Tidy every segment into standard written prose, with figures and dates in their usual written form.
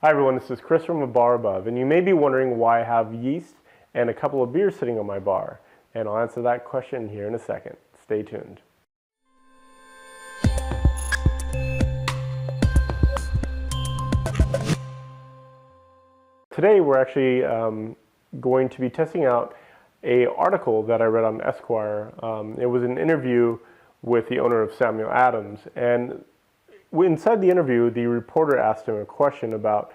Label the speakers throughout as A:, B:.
A: Hi everyone, this is Chris from A Bar Above, and you may be wondering why I have yeast and a couple of beers sitting on my bar, and I'll answer that question here in a second. Stay tuned. Today we're actually going to be testing out an article that I read on Esquire. It was an interview with the owner of Samuel Adams, and inside the interview, the reporter asked him a question about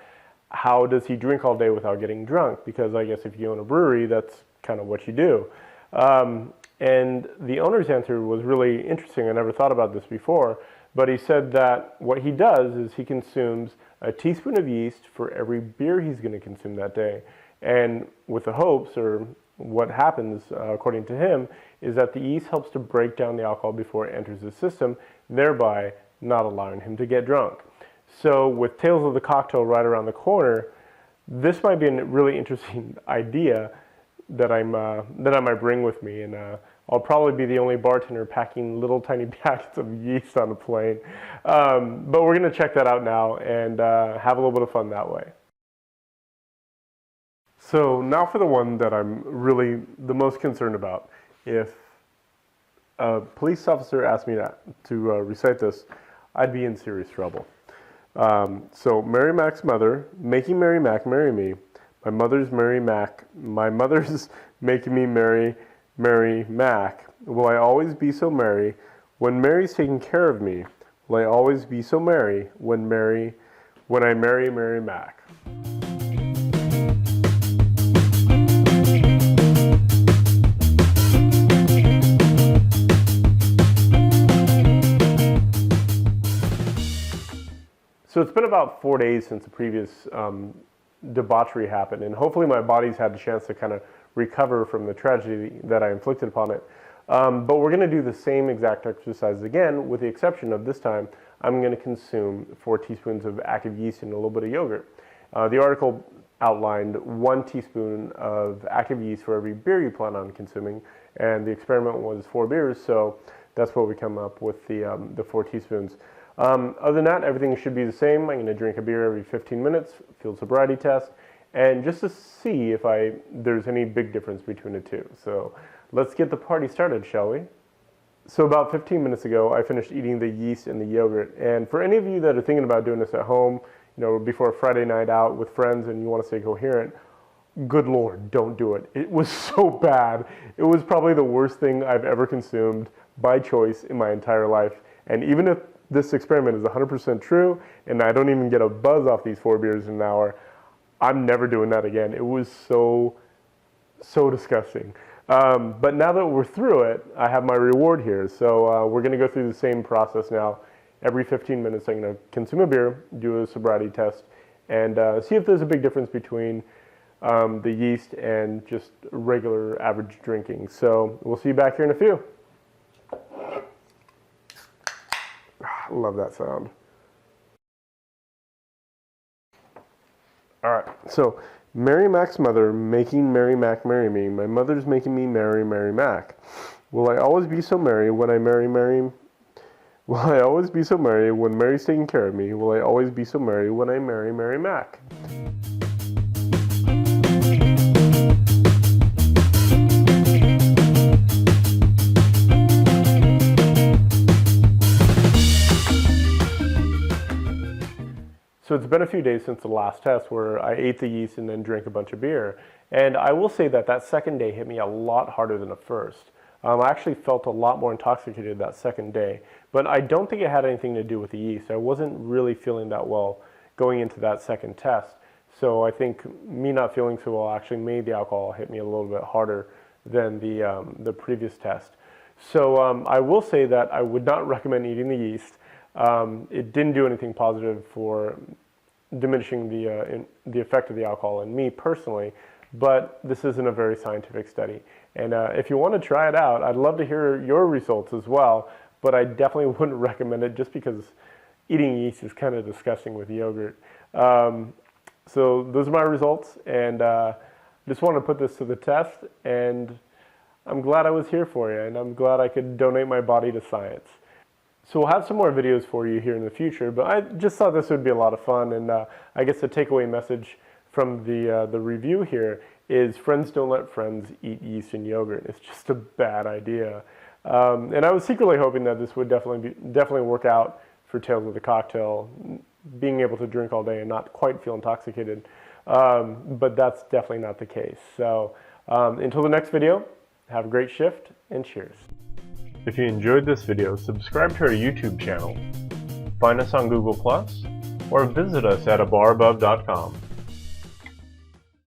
A: how does he drink all day without getting drunk, because I guess if you own a brewery, that's kind of what you do. And the owner's answer was really interesting. I never thought about this before, but he said that what he does is he consumes a teaspoon of yeast for every beer he's going to consume that day. And with the hopes, or what happens according to him, is that the yeast helps to break down the alcohol before it enters the system, thereby not allowing him to get drunk. So with Tales of the Cocktail right around the corner, this might be a really interesting idea that I might bring with me, and I'll probably be the only bartender packing little tiny packets of yeast on a plane. But we're going to check that out now and have a little bit of fun that way. So now for the one that I'm really the most concerned about. If a police officer asked me to recite this, I'd be in serious trouble. So Mary Mac's mother, making Mary Mac marry me. My mother's Mary Mac. My mother's making me marry Mary Mac. Will I always be so merry when Mary's taking care of me? Will I always be so merry when I marry Mary Mac? So it's been about 4 days since the previous debauchery happened, and hopefully my body's had a chance to kind of recover from the tragedy that I inflicted upon it. But we're going to do the same exact exercise again, with the exception of this time I'm going to consume 4 teaspoons of active yeast and a little bit of yogurt. The article outlined 1 teaspoon of active yeast for every beer you plan on consuming, and the experiment was 4 beers, so that's what we come up with the 4 teaspoons. Other than that, everything should be the same. I'm going to drink a beer every 15 minutes, field sobriety test, and just to see if there's any big difference between the two. So let's get the party started, shall we? So about 15 minutes ago, I finished eating the yeast and the yogurt. And for any of you that are thinking about doing this at home, before a Friday night out with friends and you want to stay coherent, good Lord, don't do it. It was so bad. It was probably the worst thing I've ever consumed by choice in my entire life. And even if this experiment is 100% true, and I don't even get a buzz off these 4 beers in an hour, I'm never doing that again. It was so disgusting. But now that we're through it, I have my reward here. So we're going to go through the same process now. Every 15 minutes, I'm going to consume a beer, do a sobriety test, and see if there's a big difference between the yeast and just regular average drinking. So we'll see you back here in a few. Love that sound. All right, so Mary Mac's mother, making Mary Mac marry me. My mother's making me marry Mary Mac. Will I always be so merry when I marry Mary? Will I always be so merry when Mary's taking care of me? Will I always be so merry when I marry Mary Mac? So it's been a few days since the last test where I ate the yeast and then drank a bunch of beer. And I will say that second day hit me a lot harder than the first. I actually felt a lot more intoxicated that second day, but I don't think it had anything to do with the yeast. I wasn't really feeling that well going into that second test. So I think me not feeling so well actually made the alcohol hit me a little bit harder than the previous test. So I will say that I would not recommend eating the yeast. It didn't do anything positive for diminishing the effect of the alcohol in me personally, but this isn't a very scientific study. And if you want to try it out, I'd love to hear your results as well, but I definitely wouldn't recommend it just because eating yeast is kind of disgusting with yogurt. So those are my results, and just wanted to put this to the test, and I'm glad I was here for you, and I'm glad I could donate my body to science. So we'll have some more videos for you here in the future, but I just thought this would be a lot of fun, and I guess the takeaway message from the review here is friends don't let friends eat yeast and yogurt. It's just a bad idea. And I was secretly hoping that this would definitely work out for Tales of the Cocktail, being able to drink all day and not quite feel intoxicated, but that's definitely not the case. So until the next video, have a great shift, and cheers. If you enjoyed this video, subscribe to our YouTube channel, find us on Google+, or visit us at abarabove.com.